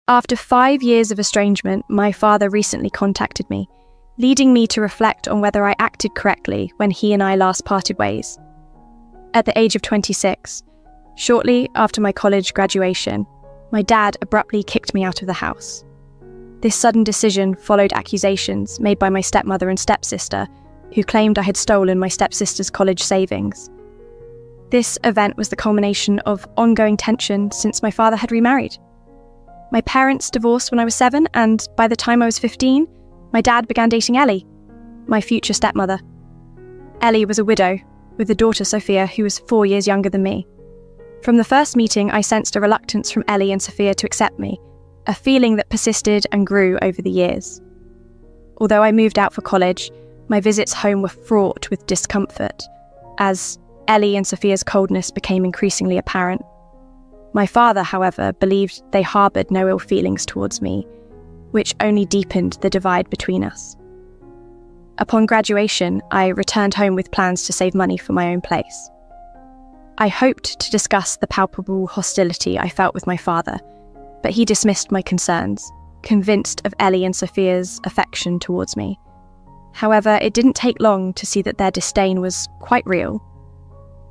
After 5 years of estrangement, my father recently contacted me, leading me to reflect on whether I acted correctly when he and I last parted ways. At the age of 26, shortly after my college graduation, my dad abruptly kicked me out of the house. This sudden decision followed accusations made by my stepmother and stepsister, who claimed I had stolen my stepsister's college savings. This event was the culmination of ongoing tension since my father had remarried. My parents divorced when I was 7, and by the time I was 15, my dad began dating Ellie, my future stepmother. Ellie was a widow, with a daughter, Sophia, who was 4 years younger than me. From the first meeting, I sensed a reluctance from Ellie and Sophia to accept me, a feeling that persisted and grew over the years. Although I moved out for college, my visits home were fraught with discomfort, as Ellie and Sophia's coldness became increasingly apparent. My father, however, believed they harboured no ill feelings towards me, which only deepened the divide between us. Upon graduation, I returned home with plans to save money for my own place. I hoped to discuss the palpable hostility I felt with my father, but he dismissed my concerns, convinced of Ellie and Sophia's affection towards me. However, it didn't take long to see that their disdain was quite real.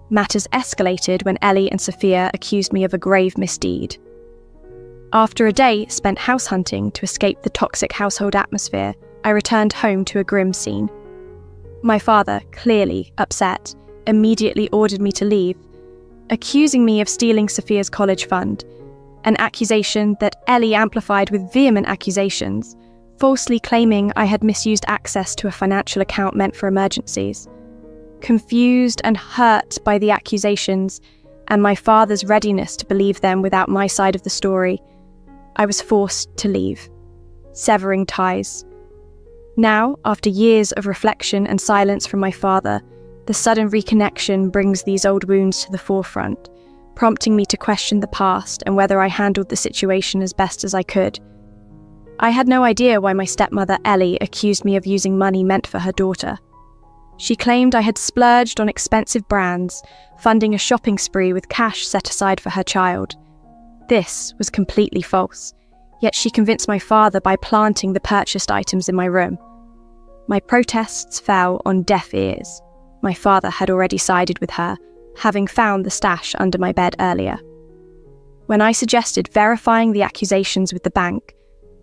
Matters escalated when Ellie and Sophia accused me of a grave misdeed. After a day spent house hunting to escape the toxic household atmosphere, I returned home to a grim scene. My father, clearly upset, immediately ordered me to leave, accusing me of stealing Sophia's college fund, an accusation that Ellie amplified with vehement accusations, falsely claiming I had misused access to a financial account meant for emergencies. Confused and hurt by the accusations and my father's readiness to believe them without my side of the story, I was forced to leave, severing ties. Now, after years of reflection and silence from my father, the sudden reconnection brings these old wounds to the forefront, prompting me to question the past and whether I handled the situation as best as I could. I had no idea why my stepmother Ellie accused me of using money meant for her daughter. She claimed I had splurged on expensive brands, funding a shopping spree with cash set aside for her child. This was completely false, yet she convinced my father by planting the purchased items in my room. My protests fell on deaf ears. My father had already sided with her, having found the stash under my bed earlier. When I suggested verifying the accusations with the bank,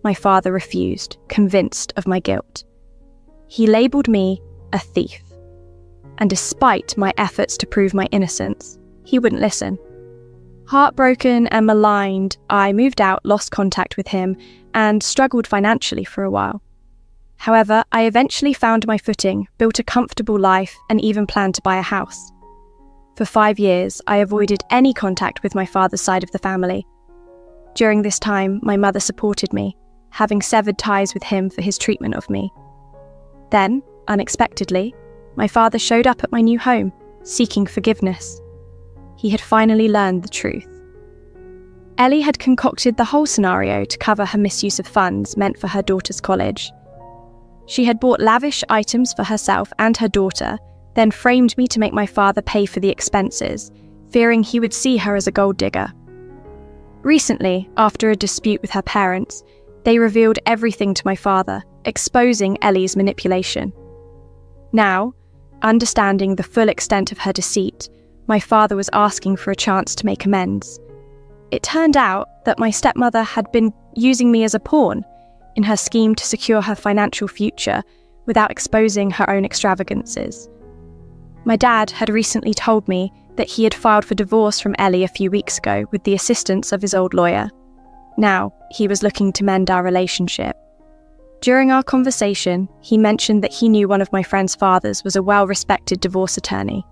my father refused, convinced of my guilt. He labelled me a thief, and despite my efforts to prove my innocence, he wouldn't listen. Heartbroken and maligned, I moved out, lost contact with him, and struggled financially for a while. However, I eventually found my footing, built a comfortable life, and even planned to buy a house. For 5 years, I avoided any contact with my father's side of the family. During this time, my mother supported me, having severed ties with him for his treatment of me. Then, unexpectedly, my father showed up at my new home, seeking forgiveness. He had finally learned the truth. Ellie had concocted the whole scenario to cover her misuse of funds meant for her daughter's college. She had bought lavish items for herself and her daughter, then framed me to make my father pay for the expenses, fearing he would see her as a gold digger. Recently, after a dispute with her parents, they revealed everything to my father, exposing Ellie's manipulation. Now, understanding the full extent of her deceit, my father was asking for a chance to make amends. It turned out that my stepmother had been using me as a pawn in her scheme to secure her financial future without exposing her own extravagances. My dad had recently told me that he had filed for divorce from Ellie a few weeks ago with the assistance of his old lawyer. Now, he was looking to mend our relationship. During our conversation, he mentioned that he knew one of my friend's fathers was a well-respected divorce attorney.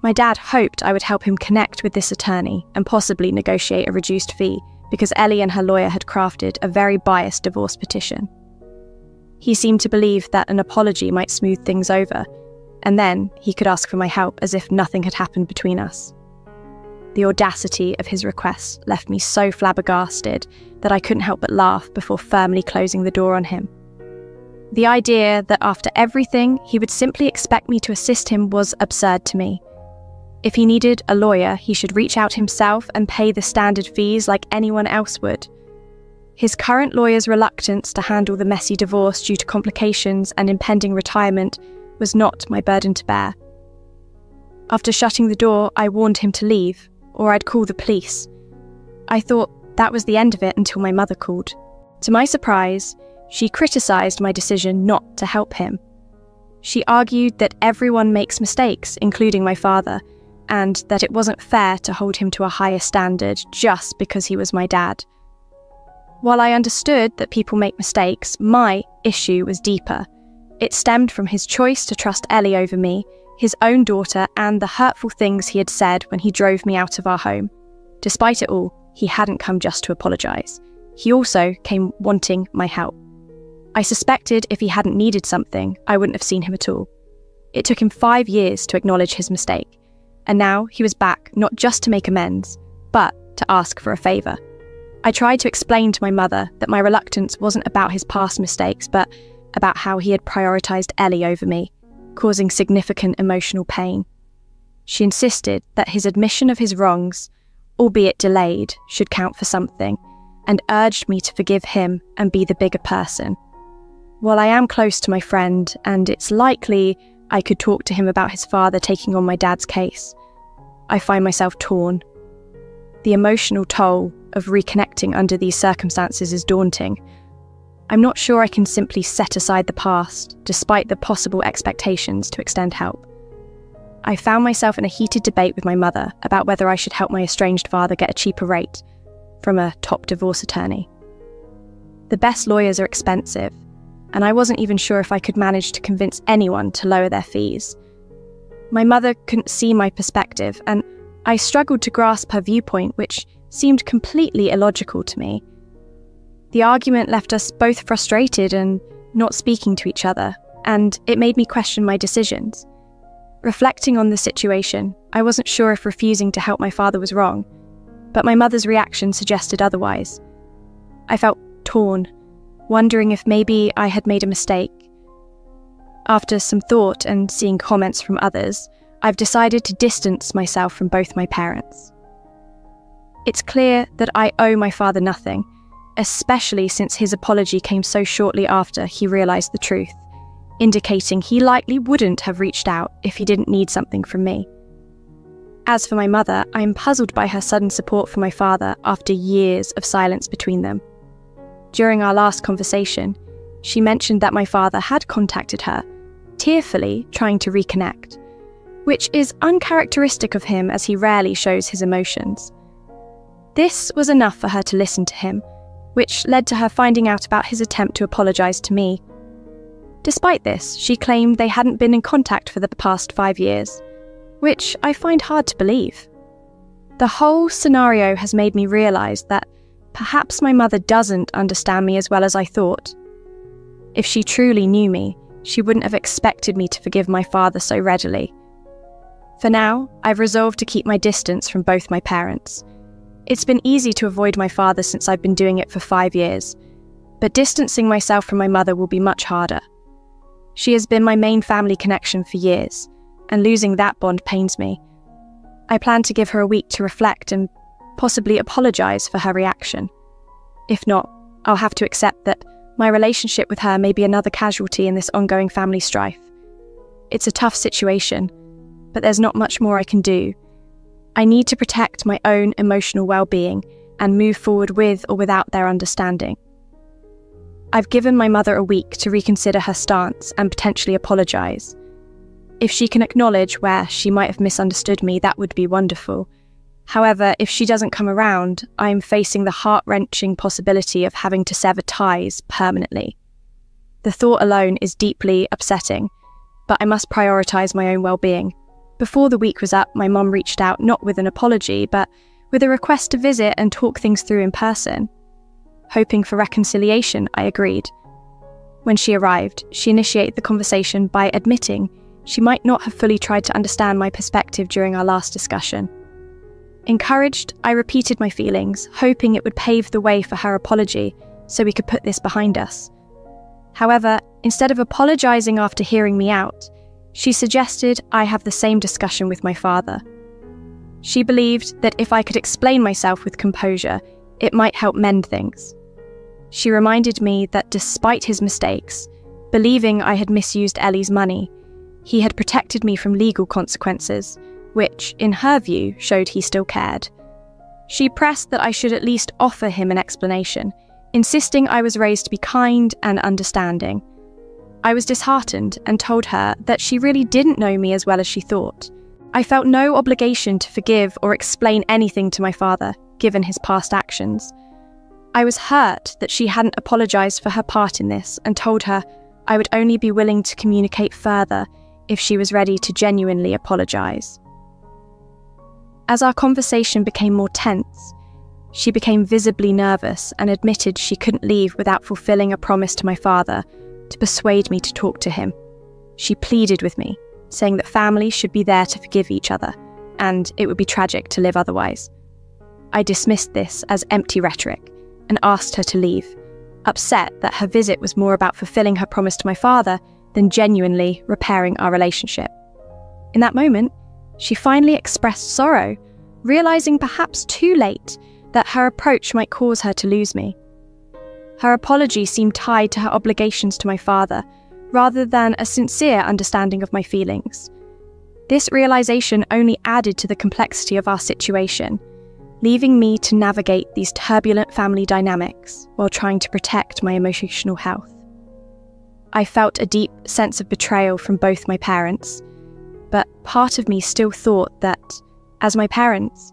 My dad hoped I would help him connect with this attorney and possibly negotiate a reduced fee, because Ellie and her lawyer had crafted a very biased divorce petition. He seemed to believe that an apology might smooth things over, and then he could ask for my help as if nothing had happened between us. The audacity of his request left me so flabbergasted that I couldn't help but laugh before firmly closing the door on him. The idea that after everything he would simply expect me to assist him was absurd to me. If he needed a lawyer, he should reach out himself and pay the standard fees like anyone else would. His current lawyer's reluctance to handle the messy divorce due to complications and impending retirement was not my burden to bear. After shutting the door, I warned him to leave, or I'd call the police. I thought that was the end of it until my mother called. To my surprise, she criticised my decision not to help him. She argued that everyone makes mistakes, including my father, and that it wasn't fair to hold him to a higher standard just because he was my dad. While I understood that people make mistakes, my issue was deeper. It stemmed from his choice to trust Ellie over me, his own daughter, and the hurtful things he had said when he drove me out of our home. Despite it all, he hadn't come just to apologise. He also came wanting my help. I suspected if he hadn't needed something, I wouldn't have seen him at all. It took him 5 years to acknowledge his mistake, and now he was back not just to make amends, but to ask for a favour. I tried to explain to my mother that my reluctance wasn't about his past mistakes, but about how he had prioritised Ellie over me, causing significant emotional pain. She insisted that his admission of his wrongs, albeit delayed, should count for something, and urged me to forgive him and be the bigger person. While I am close to my friend, and it's likely I could talk to him about his father taking on my dad's case, I find myself torn. The emotional toll of reconnecting under these circumstances is daunting. I'm not sure I can simply set aside the past, despite the possible expectations to extend help. I found myself in a heated debate with my mother about whether I should help my estranged father get a cheaper rate from a top divorce attorney. The best lawyers are expensive, and I wasn't even sure if I could manage to convince anyone to lower their fees. My mother couldn't see my perspective, and I struggled to grasp her viewpoint, which seemed completely illogical to me. The argument left us both frustrated and not speaking to each other, and it made me question my decisions. Reflecting on the situation, I wasn't sure if refusing to help my father was wrong, but my mother's reaction suggested otherwise. I felt torn, wondering if maybe I had made a mistake. After some thought and seeing comments from others, I've decided to distance myself from both my parents. It's clear that I owe my father nothing, especially since his apology came so shortly after he realised the truth, indicating he likely wouldn't have reached out if he didn't need something from me. As for my mother, I am puzzled by her sudden support for my father after years of silence between them. During our last conversation, she mentioned that my father had contacted her, tearfully trying to reconnect, which is uncharacteristic of him as he rarely shows his emotions. This was enough for her to listen to him, which led to her finding out about his attempt to apologise to me. Despite this, she claimed they hadn't been in contact for the past 5 years, which I find hard to believe. The whole scenario has made me realise that perhaps my mother doesn't understand me as well as I thought. If she truly knew me, she wouldn't have expected me to forgive my father so readily. For now, I've resolved to keep my distance from both my parents. It's been easy to avoid my father since I've been doing it for 5 years, but distancing myself from my mother will be much harder. She has been my main family connection for years, and losing that bond pains me. I plan to give her a week to reflect and possibly apologise for her reaction. If not, I'll have to accept that my relationship with her may be another casualty in this ongoing family strife. It's a tough situation, but there's not much more I can do. I need to protect my own emotional well-being and move forward with or without their understanding. I've given my mother a week to reconsider her stance and potentially apologise. If she can acknowledge where she might have misunderstood me, that would be wonderful. However, if she doesn't come around, I'm facing the heart-wrenching possibility of having to sever ties permanently. The thought alone is deeply upsetting, but I must prioritise my own well-being. Before the week was up, my mum reached out not with an apology, but with a request to visit and talk things through in person. Hoping for reconciliation, I agreed. When she arrived, she initiated the conversation by admitting she might not have fully tried to understand my perspective during our last discussion. Encouraged, I repeated my feelings, hoping it would pave the way for her apology so we could put this behind us. However, instead of apologising after hearing me out, she suggested I have the same discussion with my father. She believed that if I could explain myself with composure, it might help mend things. She reminded me that despite his mistakes, believing I had misused Ellie's money, he had protected me from legal consequences, which, in her view, showed he still cared. She pressed that I should at least offer him an explanation, insisting I was raised to be kind and understanding. I was disheartened and told her that she really didn't know me as well as she thought. I felt no obligation to forgive or explain anything to my father, given his past actions. I was hurt that she hadn't apologised for her part in this and told her I would only be willing to communicate further if she was ready to genuinely apologise. As our conversation became more tense, she became visibly nervous and admitted she couldn't leave without fulfilling a promise to my father to persuade me to talk to him. She pleaded with me, saying that families should be there to forgive each other, and it would be tragic to live otherwise. I dismissed this as empty rhetoric and asked her to leave, upset that her visit was more about fulfilling her promise to my father than genuinely repairing our relationship. In that moment, she finally expressed sorrow, realising perhaps too late that her approach might cause her to lose me. Her apology seemed tied to her obligations to my father, rather than a sincere understanding of my feelings. This realisation only added to the complexity of our situation, leaving me to navigate these turbulent family dynamics while trying to protect my emotional health. I felt a deep sense of betrayal from both my parents, but part of me still thought that, as my parents,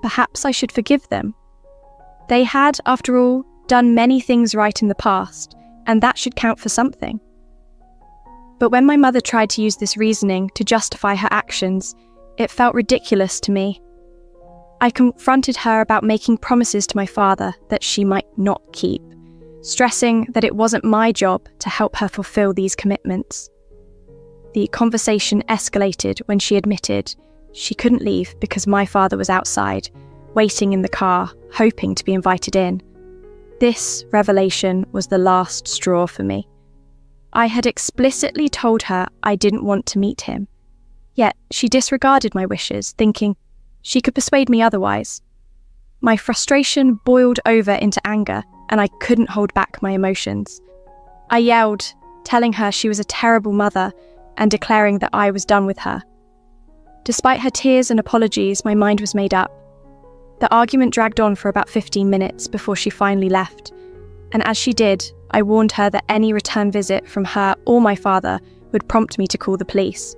perhaps I should forgive them. They had, after all, done many things right in the past, and that should count for something. But when my mother tried to use this reasoning to justify her actions, it felt ridiculous to me. I confronted her about making promises to my father that she might not keep, stressing that it wasn't my job to help her fulfill these commitments. The conversation escalated when she admitted she couldn't leave because my father was outside, waiting in the car, hoping to be invited in. This revelation was the last straw for me. I had explicitly told her I didn't want to meet him, yet she disregarded my wishes, thinking she could persuade me otherwise. My frustration boiled over into anger, and I couldn't hold back my emotions. I yelled, telling her she was a terrible mother and declaring that I was done with her. Despite her tears and apologies, my mind was made up. The argument dragged on for about 15 minutes before she finally left, and as she did, I warned her that any return visit from her or my father would prompt me to call the police.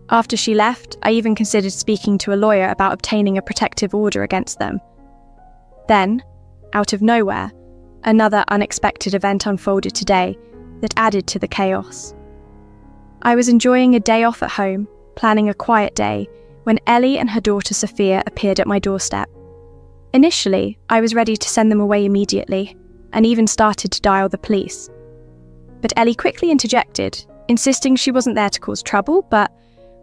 After she left, I even considered speaking to a lawyer about obtaining a protective order against them. Then, out of nowhere, another unexpected event unfolded today that added to the chaos. I was enjoying a day off at home, planning a quiet day, when Ellie and her daughter Sophia appeared at my doorstep. Initially, I was ready to send them away immediately, and even started to dial the police. But Ellie quickly interjected, insisting she wasn't there to cause trouble, but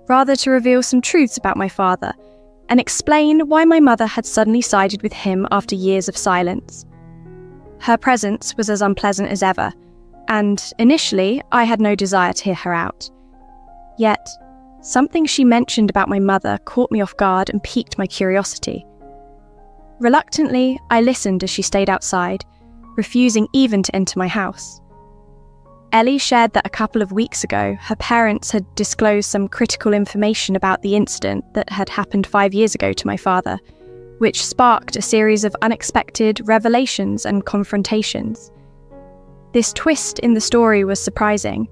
rather to reveal some truths about my father, and explain why my mother had suddenly sided with him after years of silence. Her presence was as unpleasant as ever, and initially I had no desire to hear her out. Yet, something she mentioned about my mother caught me off guard and piqued my curiosity. Reluctantly, I listened as she stayed outside, refusing even to enter my house. Ellie shared that a couple of weeks ago, her parents had disclosed some critical information about the incident that had happened 5 years ago to my father, which sparked a series of unexpected revelations and confrontations. This twist in the story was surprising.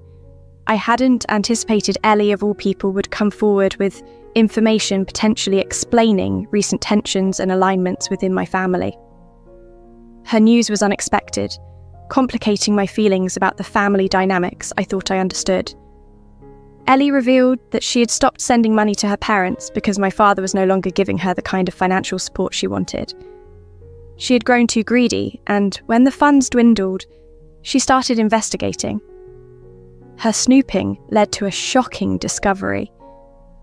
I hadn't anticipated Ellie, of all people, would come forward with information potentially explaining recent tensions and alignments within my family. Her news was unexpected, complicating my feelings about the family dynamics I thought I understood. Ellie revealed that she had stopped sending money to her parents because my father was no longer giving her the kind of financial support she wanted. She had grown too greedy, and when the funds dwindled, she started investigating. Her snooping led to a shocking discovery.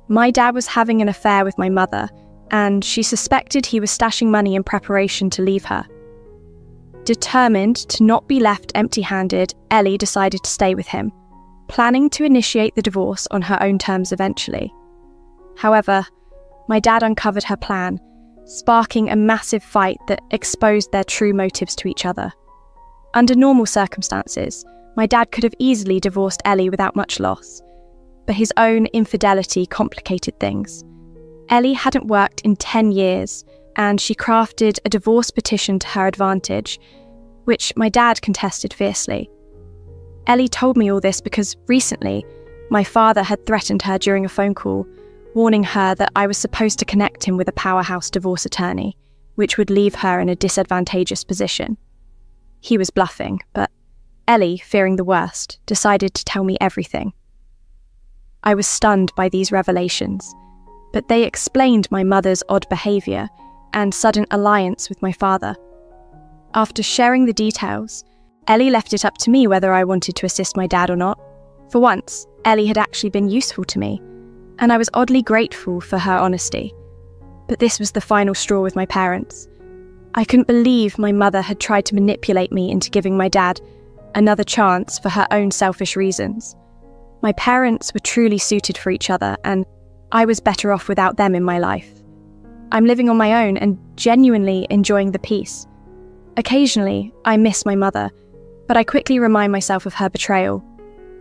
My dad was having an affair with my mother, and she suspected he was stashing money in preparation to leave her. Determined to not be left empty-handed, Ellie decided to stay with him, planning to initiate the divorce on her own terms eventually. However, my dad uncovered her plan, sparking a massive fight that exposed their true motives to each other. Under normal circumstances, my dad could have easily divorced Ellie without much loss, but his own infidelity complicated things. Ellie hadn't worked in 10 years, and she crafted a divorce petition to her advantage, which my dad contested fiercely. Ellie told me all this because recently, my father had threatened her during a phone call, warning her that I was supposed to connect him with a powerhouse divorce attorney, which would leave her in a disadvantageous position. He was bluffing, but Ellie, fearing the worst, decided to tell me everything. I was stunned by these revelations, but they explained my mother's odd behaviour and sudden alliance with my father. After sharing the details, Ellie left it up to me whether I wanted to assist my dad or not. For once, Ellie had actually been useful to me, and I was oddly grateful for her honesty. But this was the final straw with my parents. I couldn't believe my mother had tried to manipulate me into giving my dad another chance for her own selfish reasons. My parents were truly suited for each other, and I was better off without them in my life. I'm living on my own and genuinely enjoying the peace. Occasionally, I miss my mother, but I quickly remind myself of her betrayal,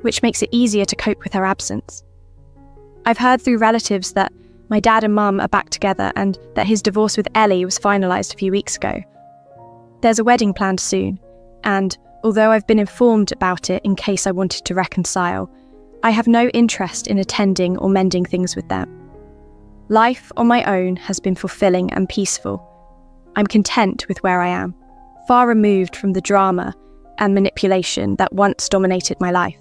which makes it easier to cope with her absence. I've heard through relatives that my dad and mum are back together and that his divorce with Ellie was finalised a few weeks ago. There's a wedding planned soon, and although I've been informed about it in case I wanted to reconcile, I have no interest in attending or mending things with them. Life on my own has been fulfilling and peaceful. I'm content with where I am, far removed from the drama and manipulation that once dominated my life.